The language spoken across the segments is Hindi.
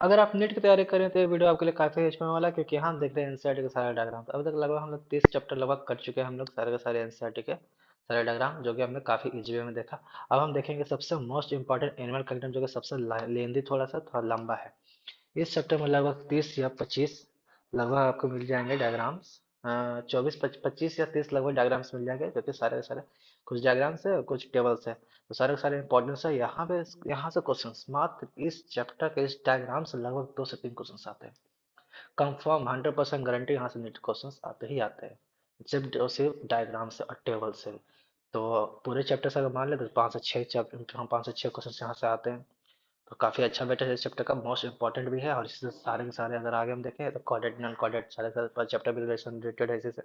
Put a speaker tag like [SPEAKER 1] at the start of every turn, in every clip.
[SPEAKER 1] अगर आप नीट की तैयारी करें तो ये वीडियो आपके लिए काफी हेल्प होने वाला है, क्योंकि हम देख रहे हैं एनसीईआरटी के सारे डायग्राम। अभी तक लगभग हम लोग 30 चैप्टर लगभग कर चुके हैं, हम लोग सारे के सारे एनसीईआरटी के सारे डायग्राम, जो कि हमने काफी इजी वे में देखा। अब हम देखेंगे सबसे मोस्ट इंपॉर्टेंट एनिमल किंगडम, जो कि सबसे लेंदी, थोड़ा लंबा है। इस चैप्टर में लगभग 30 या 25 लगभग आपको मिल जाएंगे डायग्राम्स। 25 या 30 लगभग डायग्राम्स मिल जाएंगे, जो कि सारे के सारे कुछ डायग्राम्स है और कुछ टेबल्स है। तो सारे के सारे इंपॉर्टेंस है। यहाँ पे यहाँ से क्वेश्चंस मात्र इस चैप्टर के इस डायग्राम से लगभग 2 से 3 क्वेश्चंस आते हैं। कंफर्म 100% गारंटी यहाँ से नीट क्वेश्चंस आते ही आते हैं, सिर्फ डायग्राम से और टेबल से। तो पूरे चैप्टर से अगर मान ले तो 5 से 6 क्वेश्चन यहाँ से आते हैं। तो काफी अच्छा बेटर है, इस चैप्टर का मोस्ट इंपॉर्टेंट भी है। और इससे सारे के सारे अगर आगे हम देखें तो कॉर्डेट नॉन कॉर्डेट सारे सारे चैप्टर भी रिलेटेड है इसी से।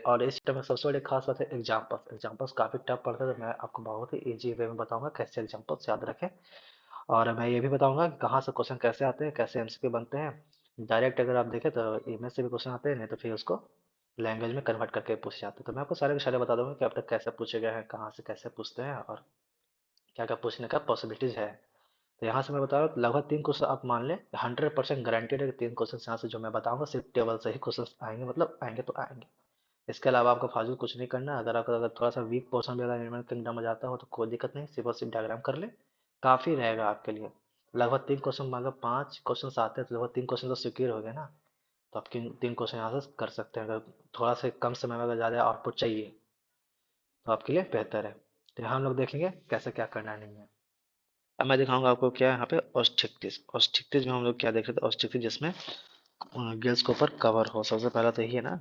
[SPEAKER 1] और इस चैप्टर में सबसे बड़ी खास बात है एग्जाम्पल्स। एग्जाम्पल्स काफी टफ पड़ता है, तो मैं आपको बहुत ही इजी वे में बताऊंगा कैसे एग्जाम्पल्स याद रखें। और मैं ये भी बताऊंगा कि कहाँ से क्वेश्चन कैसे आते हैं, कैसे एमसीक्यू बनते हैं। डायरेक्ट अगर आप देखें तो इमेज से भी क्वेश्चन आते हैं, नहीं तो फिर उसको लैंग्वेज में कन्वर्ट करके पूछे जाते हैं। तो मैं आपको सारे के सारे बता दूंगा कि अब तक कैसे पूछे गए हैं, कहाँ से कैसे पूछते हैं, और क्या क्या पूछने का पॉसिबिलिटीज है। तो यहाँ से मैं बता रहा हूँ लगभग 3 क्वेश्चन आप मान लें, 100% गारंटेड है कि 3 क्वेश्चन यहाँ से जो मैं बताऊंगा सिर्फ टेबल से ही क्वेश्चन आएंगे, मतलब आएंगे तो आएंगे। इसके अलावा आपको फालतू कुछ नहीं करना। अगर थोड़ा सा वीक पोर्शन भी अगर एनिमल किंगडम में जाता हो तो कोई दिक्कत नहीं, सिर्फ और सिर्फ डायग्राम कर ले, काफी रहेगा आपके लिए। लगभग 3 क्वेश्चन, मतलब 5 क्वेश्चन आते हैं तो लगभग 3 क्वेश्चन तो सिक्योर हो गए ना। तो आप 3 क्वेश्चन यहाँ से कर सकते हैं। अगर थोड़ा से कम समय में अगर ज़्यादा आउटपुट चाहिए तो आपके लिए बेहतर है। तो यहाँ हम लोग देखेंगे कैसे क्या करना नहीं है। अब मैं दिखाऊंगा आपको क्या है यहाँ पे ऑस्टिक्टिस। ऑस्टिक्टिस में हम लोग क्या देख रहे थे, ऑस्टिक्टिस जिसमें गिल्स के ऊपर कवर हो। सबसे पहला तो यही है ना,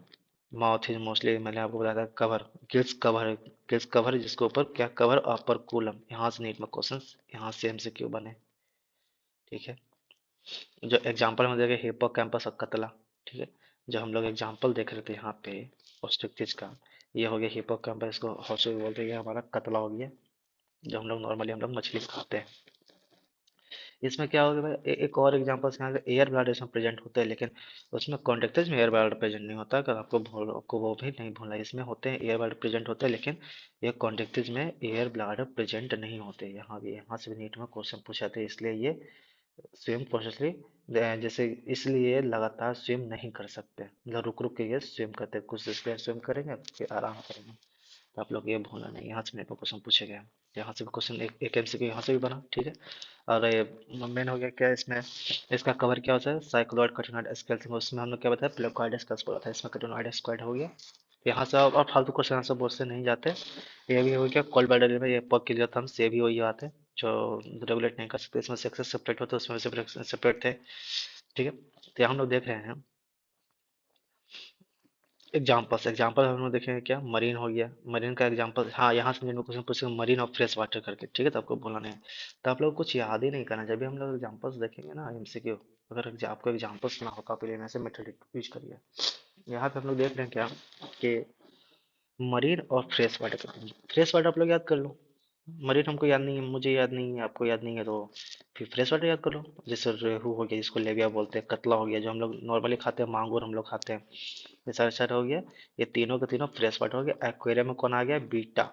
[SPEAKER 1] माउथ इज मोस्टली, मैंने आपको बताया था कवर, गिल्स कवर है। गिल्स कवर जिसके ऊपर क्या कवर, अपर कूलम। यहाँ से नीट में क्वेश्चन, यहाँ से एमसीक्यू बने। ठीक है, जो एग्जांपल में देखे हिप्पोकैम्पस और कतला। ठीक है, जो हम लोग एग्जांपल देख रहे थे यहाँ पे ऑस्टिक्टिस का, ये हो गया हिप्पोकैम्पस, इसको हॉर्स भी बोलते हैं। ये हमारा कतला हो गया, जो हम लोग नॉर्मली हम लोग मछली खाते हैं। इसमें क्या होगा भाई, एक और एग्जांपल यहाँ पे एयर ब्लैडर इसमें प्रेजेंट होते हैं, लेकिन उसमें कॉन्टेक्टेज में एयर ब्लैडर प्रेजेंट नहीं होता। अगर आपको वो भी नहीं भूलना, इसमें होते हैं एयर ब्लैडर प्रेजेंट होते हैं, लेकिन ये कॉन्टेक्टेज में एयर ब्लैडर प्रेजेंट नहीं होते। यहाँ से भी नीट में क्वेश्चन पूछा था, इसलिए ये स्विम कॉन्शियसली, जैसे इसलिए लगातार स्विम नहीं कर सकते, मतलब रुक रुक के ये स्विम करते हैं। कुछ देर स्विम करेंगे फिर आराम करेंगे। तो आप लोग ये भूलना नहीं, यहाँ से मेरे को क्वेश्चन पूछे गए हैं। यहाँ से भी क्वेश्चन एक एमसीक्यू यहाँ से भी बना। ठीक है, और ये मेन हो गया क्या इसमें, इसका कवर क्या होता है, साइक्लॉइड कार्टिनोइड स्केलेटन। उसमें हम लोग क्या बताया, प्लेकोइड स्केल्स बोला था, इसमें कार्टिनोइड स्क्वाड हो गया। यहाँ से और फालतू क्वेश्चन यहाँ से बोर्ड से नहीं जाते। ये भी हो गया कोल बैडल में, ये पक के लिए थम्स, ये भी वही आते हैं जो रेगुलेट नहीं कर सकते। इसमें सेक्सेस सेपरेट होते हैं, उसमें सेपरेट सेपरेट थे। ठीक है, तो यहाँ हम लोग देख रहे हैं एग्जाम्पल हम लोग देखेंगे क्या, मरीन हो गया। मरीन का एग्जाम्पल, हाँ यहाँ से जिनको क्वेश्चन पूछेंगे मरीन और फ्रेश वाटर करके। ठीक है, तो आपको बोलना नहीं है। तो आप लोग कुछ याद ही नहीं करना, जब भी हम लोग एग्जाम्पल्स देखेंगे ना एमसीक्यू, अगर आपको एग्जाम्पल्स ना हो कॉपी लेने से मेथड यूज करिए। यहाँ पे हम लोग देख रहे हैं क्या कि मरीन और फ्रेश वाटर। फ्रेश वाटर आप लोग याद कर लो, मरीन हमको याद नहीं है, मुझे याद नहीं है, आपको याद नहीं है, तो फिर फ्रेश वाटर याद कर लो। जैसे रेहू हो गया जिसको लेबिया बोलते हैं, कतला हो गया जो हम लोग नॉर्मली खाते हैं, मांगूर हम लोग खाते हैं। ये सारे सारे हो गया, ये तीनों के तीनों फ्रेश वाटर हो गया। एक्वेरियम में कौन आ गया, बीटा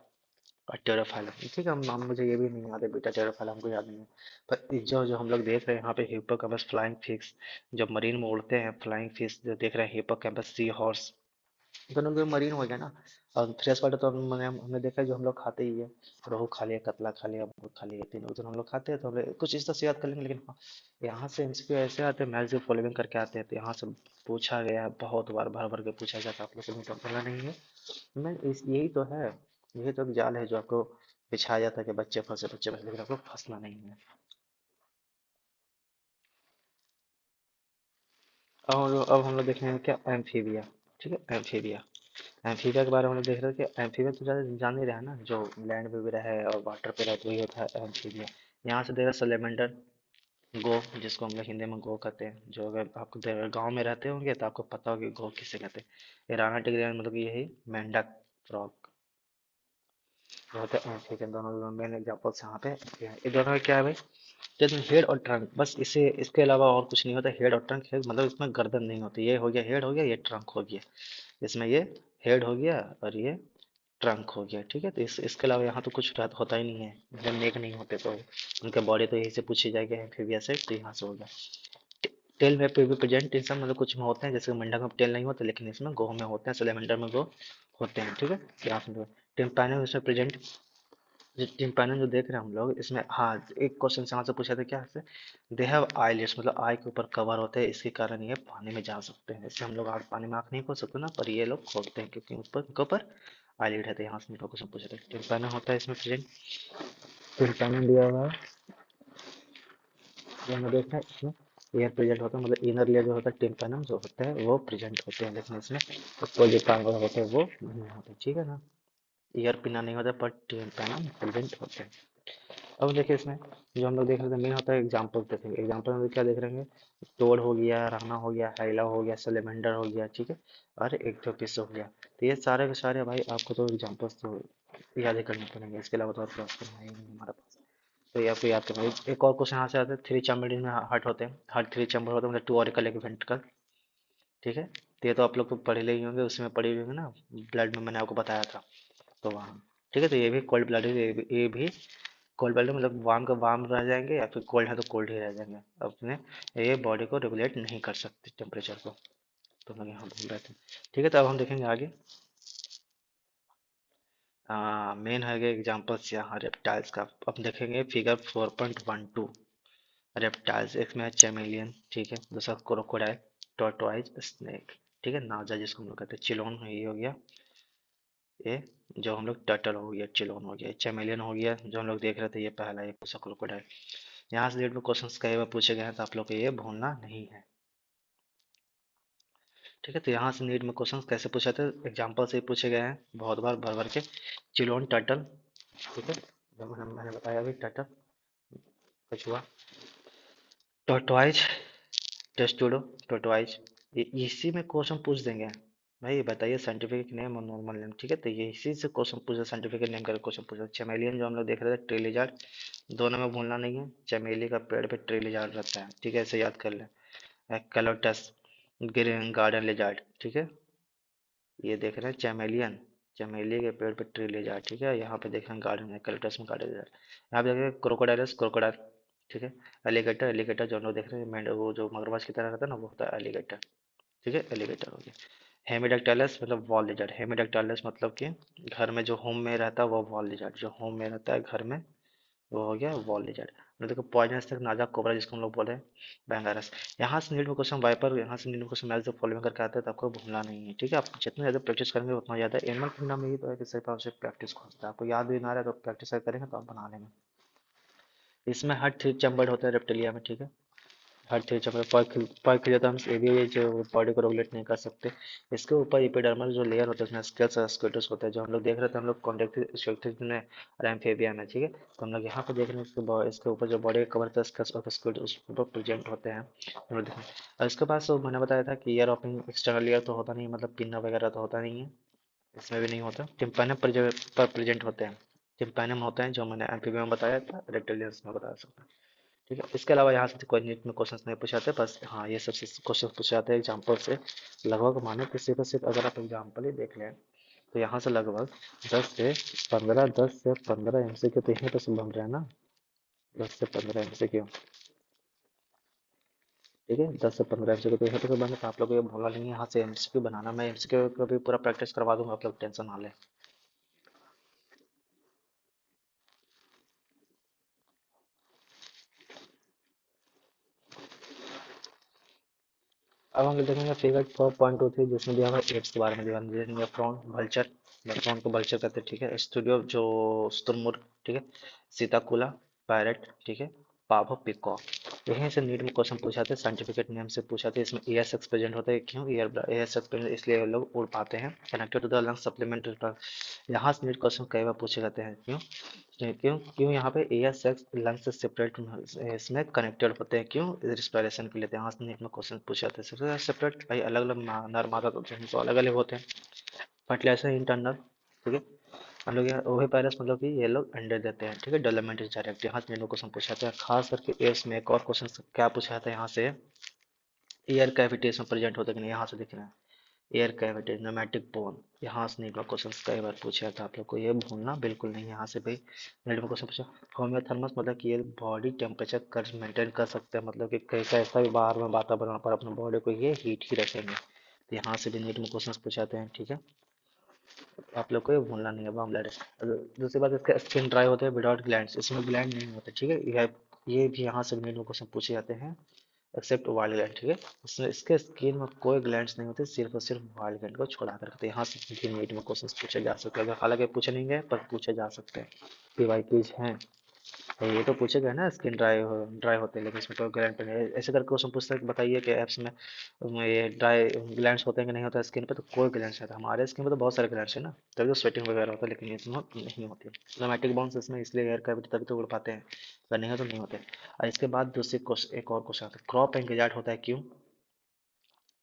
[SPEAKER 1] और टेरोफाइलम। ठीक है, हम मुझे ये भी नहीं याद है, बीटा टेरोफाइलम हमको याद नहीं है। पर जो जो हम लोग देख रहे हैं यहाँ पे हिप्पोकैम्पस फ्लाइंग फिश, जब मरीन में उड़ते हैं फ्लाइंग फिश जो देख रहे हैं, हिप्पोकैम्पस सी हॉर्स, दोनों के मरीन हो गया ना। और फ्रेश वाटर तो मैंने हमने देखा है जो हम लोग खाते ही है, रोहू खा लिया, कतला खा लिया, अमरूद खा लिया, तीनों तो हम लोग खाते हैं। तो हमें कुछ इस तरह से याद कर लेंगे। लेकिन हाँ, यहाँ से एमसीक्यू ऐसे आते हैं, मैक्स फॉलोइंग करके आते हैं। तो यहाँ से पूछा गया है, बहुत बार भर भर के पूछा जाता है, आप लोग को तो पता नहीं है। मैं इस यही तो है, यही तो एक जाल है जो आपको बिछाया जाता है कि बच्चे फंसे, लेकिन आपको फंसना नहीं है। अब हम लोग देखेंगे क्या, एम्फीबिया। ठीक है, एम्फीबिया। एम्फीबिया के बारे में हम लोग देख रहे थे कि एम्फीबिया तो ज़्यादा जान ही रहे हैं ना, जो लैंड पे भी रहे और वाटर पे रहे, तो वही होता है एम्फीबिया। यहाँ से देखा सलेमेंडर, गो, जिसको हम लोग हिंदी में गो कहते हैं। जो अगर आपको गांव में रहते होंगे तो आपको पता होगा कि गो किसे कहते हैं। ईराना टिग्रियन मतलब यही मेंढक, फ्रॉग, ये होते हैं एम्फीबियन। दोनों मेन एग्जांपल्स यहाँ पे हैं। ये दोनों में क्या है भाई, जैसे हेड और ट्रंक, बस इसे इसके अलावा और कुछ नहीं होता। हेड और ट्रंक है, मतलब इसमें गर्दन नहीं होती। ये हो गया हेड हो गया, ये ट्रंक हो गया। इसमें ये हेड हो गया और ये ट्रंक हो गया। ठीक है, तो इसके अलावा यहाँ तो कुछ होता ही नहीं है, जब नेक नहीं होते तो उनके बॉडी तो यही से पूछी जाएगी एम्फीबिया से, तो यहाँ से हो गया। टेल में पे भी प्रेजेंट इन सब मतलब कुछ में होते हैं, जैसे मेंढक में टेल नहीं होते लेकिन इसमें गो में होते हैं, सैलेमेंडर में गो होते हैं, ठीक है। यहाँ से टिम्पैनम इसमें प्रेजेंट, टिम्पैनम जो देख रहे हैं हम लोग इसमें, हाँ एक क्वेश्चन यहाँ से पूछा था क्या से, दे हैव आईलेट्स मतलब आई के ऊपर कवर होते हैं, इसके कारण ये पानी में जा सकते हैं। इससे हम लोग आग पानी में आँख नहीं खोल सकते ना, पर ये लोग खोलते हैं क्योंकि ऊपर उनके ऊपर आईलिड है। तो यहाँ से क्वेश्चन पूछा था टिम्पैनम होता है इसमें प्रेजेंट, टिम्पैनम दिया हुआ है, ये हमें देखना है इसमें एयर प्रेजेंट होता है, मतलब इनर लेयर जो होता है टिम्पैनम जो होता है वो प्रेजेंट होते हैं, लेकिन इसमें उसको जो कार्बन होते हैं वो नहीं होते, ठीक है ना। ईयर पिना नहीं होता पर टिम्पैनम प्रेजेंट होते हैं। अब देखिए इसमें जो हम लोग देख रहे थे मेन होता है एग्जाम्पल देखेंगे, एग्जाम्पल में क्या देख रहे हैं, टोड हो गया, राना हो गया, हैला हो गया, सलेमेंडर हो गया, ठीक है, और एक्टोपिस हो गया। तो ये सारे के सारे भाई आपको तो एग्जाम्पल्स तो याद ही करने पड़ेंगे, इसके अलावा तो और क्या करना है ही नहीं हमारे पास। तो ये आपको याद करना है। एक और क्वेश्चन यहाँ से आता है, थ्री चैम्बर्ड में हार्ट होते हैं, हार्ट थ्री चैम्बर होते हैं मतलब टू ऑरिकल एक वेंट्रिकल, ठीक है। तो ये तो आप लोग तो पढ़े ले ही होंगे, उसमें पढ़े हुए होंगे ना, ब्लड में मैंने आपको बताया था, तो वहाँ, ठीक है। तो ये भी कोल्ड ब्लडेड, ये भी कोल्ड ब्लडेड मतलब वार्म का वार्म रह जाएंगे या फिर कोल्ड है तो कोल्ड ही रह जाएंगे, अपने ये बॉडी को रेगुलेट नहीं कर सकते टेम्परेचर को। तो हम यहाँ भूल रहे थे, ठीक है। तो अब हम देखेंगे आगे, मेन है एग्जाम्पल्स यहाँ रेप्टाइल्स का। अब देखेंगे फिगर 4.12, रेप्टाइल्स, एक में है चैमेलियन, ठीक है, दूसरा क्रोकोडाइल, टॉर्टोइज, स्नेक, ठीक है, नाजा जिसको हम लोग कहते हैं, चिलोन ये हो गया, ये जो हम लोग टर्टल हो गया, चिलोन हो गया, चैमेलियन हो गया जो हम लोग देख रहे थे, ये पहला ये पूछा क्रोकोडाइल। यहाँ से डेट में क्वेश्चंस कई बार पूछे गए हैं तो आप लोग को ये भूलना नहीं है, ठीक है। तो यहाँ से नीट में क्वेश्चंस कैसे पूछे थे, एग्जाम्पल से ही पूछे गए हैं बहुत बार भर भर के। चिलोन टर्टल, ठीक है, जो मैंने बताया अभी, टर्टल, कछुआ, टोटवाइज, टेस्टुडो, टोटवाइज, ये इसी में क्वेश्चन पूछ देंगे। भाई ये बताइए साइंटिफिक नेम और नॉर्मल नेम, ठीक है। तो ये इसी से क्वेश्चन पूछे, साइंटिफिक नेम का क्वेश्चन पूछे। चमेलियन जो हम लोग देख रहे थे, ट्री लिजार्ड, दोनों में भूलना नहीं है, चमेली का पेड़ पे ट्री लिजार्ड रहता है, ठीक है, ऐसे याद कर ले। कैलोटस, ग्रीन गार्डन लिजार्ड, ठीक है। ये देख रहे हैं चमेलियन, चमेली के पेड़ पे ट्री लिजार्ड, ठीक है। यहाँ पे देख रहे हैं गार्डन है, कैलोटस में गार्डन लिजार्ड। यहाँ पे देख रहे हैं क्रोकोडाइलस, क्रोकोडाइल, ठीक है। एलिगेटर, एलिगेटर जो हम लोग देख रहे हैं वो जो मगरमच्छ की तरह रहता है ना, वो होता है एलिगेटर, ठीक है, एलिगेटर हो गया। हेमिडेक्टाइलस मतलब वॉल लिजर्ड, हेमिडेक्टाइलस मतलब कि घर में जो होम में रहता है वो वॉल लिजर्ड, जो होम में रहता है घर में वो हो गया वॉल लिजर्ड। मतलब देखो पॉइजनस तक नाजा कोबरा जिसको हम लोग बोले हैं, बैंगारस। यहाँ से नीट में क्वेश्चन वाइपर, यहाँ से नीट में क्वेश्चन मैच जो फॉलोइंग करके आते हैं तो आपको भूलना नहीं है, ठीक है। आप जितना ज़्यादा प्रैक्टिस करेंगे उतना ज़्यादा, एनिमल किंगडम में ही तो है कि सिर्फ आपसे प्रैक्टिस खोजता है, आपको याद भी ना रहे तो प्रैक्टिस करेंगे तो आप बना लेंगे। इसमें हर थ्री चैम्बर्ड होता है रेप्टिलिया में, ठीक है, हर थ्री चैम्बर पर खिले तो हम ये भी जो बॉडी को रेगुलेट नहीं कर सकते। इसके ऊपर एपिडर्मल जो लेयर होता है उसमें स्केल्स और स्क्लेटस होता है, जो हम लोग देख रहे थे, हम लोग कॉन्ट्रैक्टिव स्ट्रक्चर में एम्फिबियन है, ठीक है। तो हम लोग यहाँ पे देख रहे हैं इसके ऊपर जो बॉडी कवर होता है स्केल्स और स्क्लेटस उसके ऊपर प्रेजेंट होते हैं, हम लोग देखें। और इसके पास तो मैंने बताया था कि ईयर ओपनिंग एक्सटर्नल ईयर तो होता नहीं, मतलब पिन्ना वगैरह तो होता नहीं है, इसमें भी नहीं होता। टिम्पैनम पर प्रेजेंट होते हैं, टिम्पैनम होते हैं जो मैंने एम्फीबियन में बताया था, रेप्टिलियंस में बता सकता, ठीक है। इसके अलावा यहाँ से कोई नीट में क्वेश्चंस नहीं पूछे जाते, बस हाँ ये सब क्वेश्चन पूछे जाते हैं एग्जाम्पल से। लगभग मानो कि सिर्फ और सिर्फ अगर आप एग्जाम्पल ही देख लें तो यहाँ से लगभग 10 से 15 एमसीक्यू तो यहीं पर से बन रहे हैं ना, 10 से 15 एमसीक्यू, ठीक है, 10 से 15 एमसीक्यू तो यहीं पर से बन रहे, तो आप लोग को ये भूलना नहीं है यहाँ से एमसीक्यू बनाना। मैं एमसीक्यू को भी पूरा प्रैक्टिस करवा दूंगा, आप लोग टेंशन ना लें। अब हम देखेंगे फिगर 4.23 जिसमें दिया हुआ है एप्स के बारे में, दिया हुआ है। देखेंगे प्रॉन वल्चर, प्रॉन को वल्चर कहते हैं, ठीक है। स्टूडियो जो शुतुरमुर्ग, ठीक है, सीताकुला, पैरट, ठीक है, पाभो पिकॉक। यहीं से नीट में क्वेश्चन पूछा थे, साइंटिफिक नेम से पूछा था। इसमें एयर सेक्स प्रेजेंट होता है, क्यों एयर सेक्स प्रेजेंट इसलिए ये लोग उड़ पाते हैं, connected to the lung supplement. यहाँ से नीट क्वेश्चन कई बार पूछे जाते हैं, क्यों क्यों क्यों यहाँ पे एयर सेक्स लंग से सेपरेट इसमें कनेक्टेड होते हैं, क्यों रिस्पिरेशन के लिए। तो यहाँ से नीट में क्वेश्चन पूछे जाते हैं, सबसे सेपरेट भाई, अलग अलग नर मादा तो अलग अलग होते हैं। फर्टिलाइजर इंटरनल, ठीक है, हम लोग यहाँ ओवे पायरस मतलब कि ये लोग अंडे देते हैं, ठीक है। डेवलपमेंट इज डायरेक्ट, यहाँ से नीट में क्वेश्चन पूछा जाता है, खास करके एयर्स में। एक और क्वेश्चन क्या पूछा जाता है यहाँ से, एयर कैविटी इसमें प्रेजेंट होता है कि नहीं, यहाँ से दिख रहा है एयर कैविटी, न्यूमेटिक बोन, यहाँ से नीट में क्वेश्चन कई बार पूछा था आप लोग को, ये भूलना बिल्कुल नहीं। यहाँ से भाई नीट में क्वेश्चन पूछा। होम्योथर्मस मतलब कि ये बॉडी टेम्परेचर कर मेंटेन कर सकते हैं, मतलब कि कैसा भी बाहर में वातावरण पर अपने बॉडी को ये हीट ही रखेंगे। तो यहाँ से भी नीट में क्वेश्चन पूछाते हैं, ठीक है। आप लोग को ये भूलना नहीं है बॉम ब्लैडर। दूसरी बात, इसका स्किन ड्राई होते हैं विदाउट ग्लैंड्स, इसमें ग्लैंड नहीं होते, ठीक है। ये भी यहाँ से नीट में क्वेश्चन पूछे जाते हैं, एक्सेप्ट वाइल्ड ग्लैंड, ठीक है। इसमें इसके स्किन में कोई ग्लैंड्स नहीं होते, सिर्फ और सिर्फ वाइल्ड ग्लैंड को छोड़ा कर रखते हैं। यहाँ से भी नीट में क्वेश्चन पूछे जा सकते हैं, हालांकि पूछे नहीं गए पर पूछे जा सकते हैं। पीवाईक्यूज हैं। ये तो पूछे गए ना, स्किन ड्राई होते हैं लेकिन इसमें कोई ग्लैंड पे नहीं है। ऐसे करके क्वेश्चन पूछते हैं कि बताइए कि एप्स में ये ड्राई ग्लैंड्स होते हैं कि नहीं होता स्किन पे, तो कोई ग्लैंड्स नहीं होता। हमारे स्किन पे तो बहुत सारे ग्लैंड्स है ना, तभी तो स्वेटिंग वगैरह होता है, लेकिन इसमें नहीं होती। सोमैटिक बॉन्स इसमें इसलिए एयर कैविटी तभी तो उड़ पाते हैं, अगर नहीं हो तो नहीं होते। और इसके बाद दूसरी क्वेश्चन, एक और क्वेश्चन आता है, क्रॉप एंगजाइट होता है क्यों?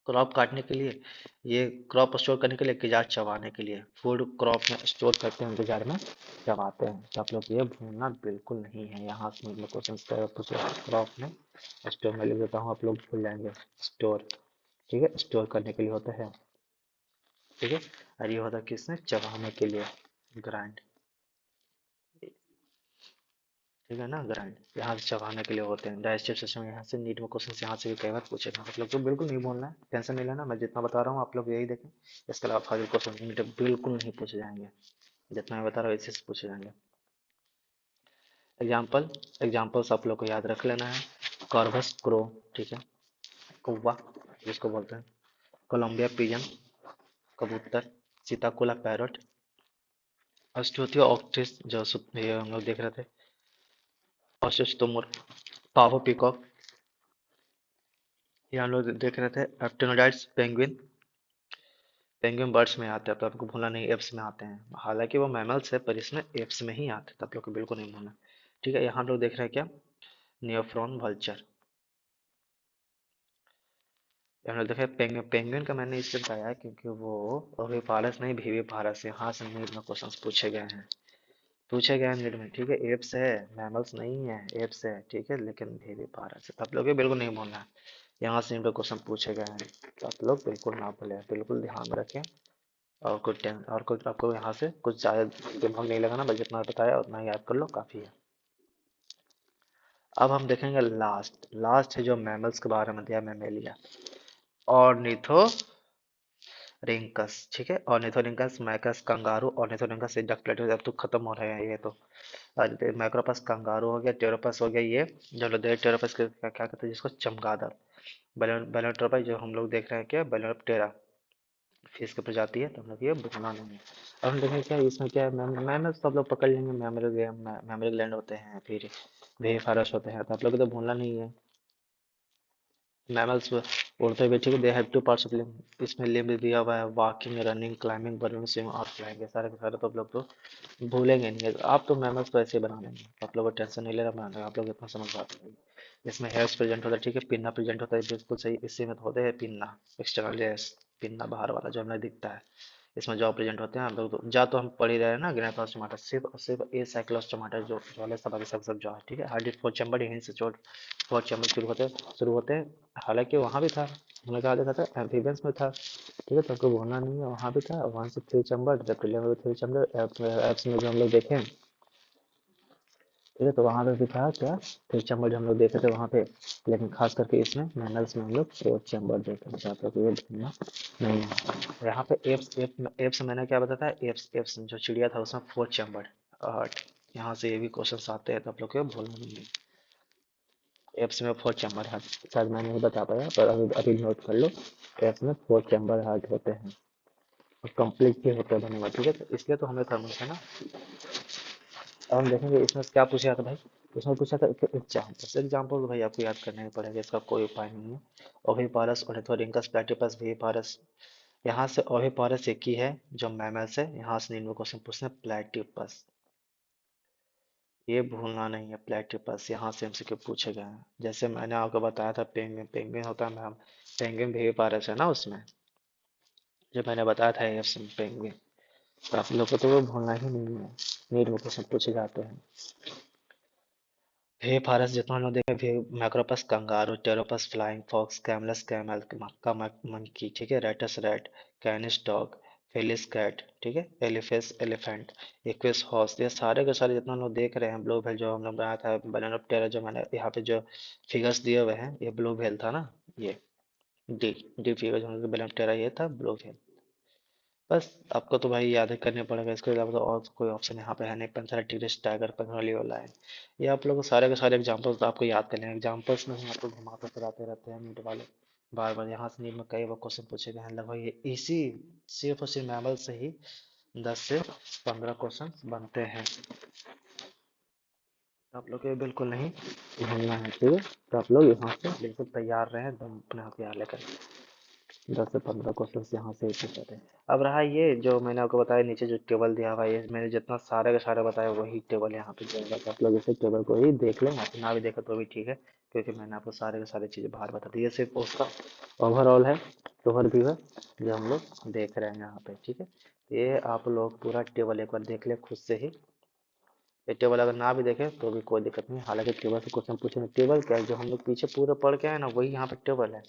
[SPEAKER 1] क्रॉप काटने के लिए, ये क्रॉप स्टोर करने के लिए, इंतजार चबाने के लिए। फूड क्रॉप में स्टोर करते हैं, इंतजार में चबाते हैं। तो आप लोग ये भूलना बिल्कुल नहीं है। यहाँ से मतलब क्वेश्चन पूछे क्रॉप में स्टोर में लिख देता हूँ, आप लोग भूल जाएंगे। स्टोर, ठीक है, स्टोर करने के लिए होता है, ठीक है। और ये होता है किसने, चबाने के लिए, ग्राइंड, ठीक है ना, ग्राइंड। यहाँ से चबाने के लिए होते हैं। डाइजेस्टिव सिस्टम, यहाँ से नीट में क्वेश्चन यहाँ से भी कई बार पूछे गए। आप लोग को बिल्कुल नहीं बोलना है, टेंशन नहीं लेना, मैं जितना बता रहा हूँ आप लोग यही देखें। इसके अलावा फाजिल क्वेश्चन नीट में बिल्कुल नहीं पूछे जाएंगे, जितना मैं बता रहा हूँ इसी से पूछे जाएंगे। एग्जाम्पल, एग्जाम्पल्स आप लोग को याद रख लेना है। कॉर्वस क्रो, ठीक है, कौवा जिसको बोलते हैं। कोलंबिया पिजन, कबूतर। सीताकोला पैरट। ऑस्ट्रियोथिया ऑक्टिस, जो ये हम लोग देख रहे थे। Ostrich Tumur. पावो पीकॉक, ये हम लोग देख रहे थे। एप्टेनोडाइट्स पेंगुइन, पेंगुइन बर्ड्स में आते हैं, तो आपको भूलना नहीं, एप्स में आते हैं। हालांकि वो मैमल्स है पर इसमें एप्स में ही आते हैं, तो आप लोग को बिल्कुल नहीं भूलना। ठीक है, यहाँ हम लोग देख रहे हैं क्या, नियोफ्रॉन वल्चर। हम लोग देखे पेंगुइन, पेंगुइन का मैंने इसलिए बताया है क्योंकि वो ओविपारस नहीं, विविपारस है। यहाँ से नीट में क्वेश्चन पूछे गए हैं, पूछे गए हैं नीट में, ठीक है। एप्स है, मैमल्स नहीं है, एप्स है, ठीक है, लेकिन विविपारस है। तो आप लोग ये बिल्कुल नहीं भूलना है, यहाँ से नीट में क्वेश्चन पूछे गए हैं, तो आप लोग बिल्कुल ना भूलें, बिल्कुल ध्यान में रखें। और कुछ आपको यहाँ से कुछ ज़्यादा दिमाग नहीं लगाना, बस जितना बताया उतना ही याद कर लो, काफ़ी है। अब हम देखेंगे लास्ट, लास्ट है जो मैमल्स के बारे में दिया, मैमेलिया। ऑर्निथोरिंकस, ठीक है, ऑर्निथोरिंकस, मैकस, कंगारू, ऑर्निथोरिंकस से डक प्लेटो, अब तो खत्म हो रहे हैं ये तो। मैक्रोपस कंगारू हो गया, टेरोपस हो गया, ये जो लोग टेरोपस के क्या कहते हैं जिसको, चमगादड़। बैलोट्रोपस जो हम लोग देख रहे हैं क्या, बैलोप्टेरा, फिश की प्रजाति है, तो हम लोग ये भूलना नहीं है। अब हम देखें क्या इसमें क्या है, मैमल सब लोग पकड़ लेंगे, मैमल ग्लैंड होते हैं, फिर वेफारस होते हैं, तो आप लोग को तो भूलना नहीं है। मैमल्स उड़ते हुए, ठीक है, they have two parts of limb, इसमें लिम्ब दिया हुआ है, walking, running, climbing, burning, swimming और फ्लाइंग, सारे के सारे तो आप लोग तो भूलेंगे नहीं। आप तो मैमल्स को ऐसे ही बना लेंगे, आप लोग को टेंशन नहीं लेना, बना लेंगे, आप लोग इतना समझ पाते हैं। इसमें हेयर्स प्रेजेंट होता है, ठीक है, पिन्ना प्रेजेंट होता है, बिल्कुल सही, इसी में तो होते हैं पिन्ना, एक्सटर्नल लेयर्स, पिन्ना बाहर वाला जो हमें दिखता है, इसमें जॉब प्रेजेंट होते हैं। हम लोग तो जा तो हम पढ़ ही रहे हैं ना, ग्रेनाइटोस टमाटर, सिर्फ और सिर्फ ए साइक्लोस टमाटर जो वाले सब, सब जो है, ठीक है। हार्डी फोर चैम्बर, यहीं से चोट फोर चैम्बर शुरू होते हैं। हालांकि वहाँ भी था, हमने कहा देखा था एम्फीबियंस में था, ठीक है, तो आपको भूलना नहीं है, वहाँ भी था। वहाँ से थ्री चैम्बर, रेप्टिलियन में भी थ्री चैम्बर, एप्स में जो हम लोग देखे, ठीक है, तो वहाँ पे भी था क्या, थ्री चैम्बर जो हम लोग देखे थे वहाँ पे। लेकिन खास करके इसमें मैनल्स में हम लोग फोर चैम्बर देखे, तो आप लोग को ये भूलना नहीं है। यहाँ पे एप्स मैंने क्या बताया था, एप्स एप्स जो चिड़िया था उसमें फोर चैम्बर। और यहाँ से ये भी क्वेश्चन आते हैं, तो आप लोग को भूलना नहीं है। एप्स में फोर चैम्बर हार्ट, शायद मैं नहीं बता पाया पर अभी अभी नोट कर लो। एप्स में फोर चैम्बर हार्ट होते हैं और कंप्लीट भी होते हैं बने हुए, ठीक है, तो इसलिए तो हमें थर्मल है ना। अब हम देखेंगे इसमें क्या पूछा था भाई, इसमें पूछा था एग्जाम्पल्स, एग्जाम्पल भाई आपको याद करने ही पड़ेगा, इसका कोई उपाय नहीं है। ओविपारस, ऑर्निथोरिंकस, प्लेटिपस, विविपारस। यहाँ से ओविपारस एक ही है जो मैमल्स है, यहाँ से निम्न क्वेश्चन पूछते हैं प्लेटिपस, ये भूलना नहीं है। प्लेटिपस यहाँ से एमसीक्यू पूछे गए हैं, जैसे मैंने आपको बताया था पेंगुइन, पेंगुइन होता है मैम, पेंगुइन विविपारस है ना उसमें, जो मैंने बताया था एफ पेंगुइन। तो आप लोग को तो वो भूलना ही नहीं है, नीट में क्वेश्चन पूछे जाते हैं। हे फारस जितना हम लोग देखे भी, Macropus kangaroo, Pteropus flying fox, Camelus camel, मक्का मंकी, ठीक है, Rattus rat, Canis dog, Felis cat, ठीक है, एलिफेस एलिफेंट, इक्विस हॉर्स, ये सारे के सारे जितना हम लोग देख रहे हैं ब्लू व्हेल जो हम लोग बनाया था बैलेनोप्टेरा, जो मैंने यहाँ पे जो फिगर्स दिए हुए हैं ये ब्लू व्हेल था ना, ये डी डी फिगर जो हम लोग बैलेनोप्टेरा ये था ब्लू व्हेल। बस आपको तो भाई याद ही करने पड़ेगा, इसके अलावा तो और कोई ऑप्शन यहाँ पे है नहीं। पेंथेराटिग्रिस टाइगर, पेंथेरा लायन, ये आप लोग सारे के सारे एग्जांपल्स तो आपको याद करने हैं। एग्जांपल्स में ही आपको घुमाते फिराते रहते हैं नीट वाले, बार बार यहाँ से नीट में कई बार क्वेश्चन पूछे गए हैं लगभग ये इसी सिर्फ और सिर्फ मैमल से ही 10 से 15 क्वेश्चन बनते हैं। आप लोग ये बिल्कुल नहीं भूलना है, ठीक है। तो आप लोग यहाँ से बिल्कुल तैयार रहें, एकदम अपने हथियार लेकर। 10 से 15 क्वेश्चन यहाँ से पूछे थे। अब रहा ये जो मैंने आपको बताया नीचे जो टेबल दिया हुआ है, ये मैंने जितना सारे का सारे बताया वही टेबल यहाँ पे दिया हुआ है। तो आप लोग इसे टेबल को ही देख लें, आप ना भी देखें तो भी ठीक है, क्योंकि मैंने आपको सारे के सारे चीज़ें बाहर बता दी। ये सिर्फ उसका ओवरऑल है, ओवरव्यू है जो हम लोग देख रहे हैं यहाँ पे, ठीक है। ये आप लोग पूरा टेबल एक बार देख ले खुद से ही। ये टेबल अगर ना भी देखें तो भी कोई दिक्कत नहीं, हालांकि टेबल से क्वेश्चन पूछेंगे। टेबल क्या है, जो हम लोग पीछे पूरा पढ़ के आए ना वही यहाँ पे टेबल है,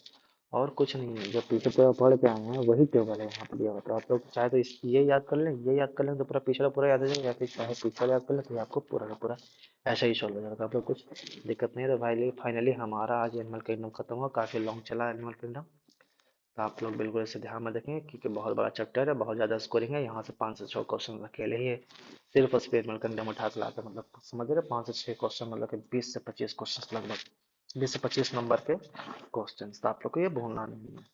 [SPEAKER 1] और कुछ नहीं है। जो पीछे पूरा पढ़ के आए हैं वही टेबल है यहाँ पे दिया हुआ। तो आप लोग चाहे तो ये याद कर लें, ये याद कर लें तो पूरा पिछला पूरा याद हो जाएगा, या फिर चाहे पिछला याद कर लें तो ये आपको पूरा का पूरा ऐसा ही सॉल्व हो जाएगा। तो आप लोग कुछ दिक्कत नहीं है। तो भाई फाइनली हमारा आज एनिमल किंगडम खत्म हुआ, काफ़ी लॉन्ग चला एनिमल किंगडम। तो आप लोग बिल्कुल इसे ध्यान में रखेंगे, क्योंकि बहुत बड़ा चैप्टर है, बहुत ज़्यादा स्कोरिंग है। यहाँ से 5 से 6 क्वेश्चन अकेले ही है, सिर्फ उस पर एनिमल किंगडम उठा के लाते, मतलब समझ रहे, 5 से 6 क्वेश्चन, मतलब कि 20 से 25 क्वेश्चन लगभग, 20 से 25 नंबर के क्वेश्चन। तो आप लोग को ये भूलना नहीं है।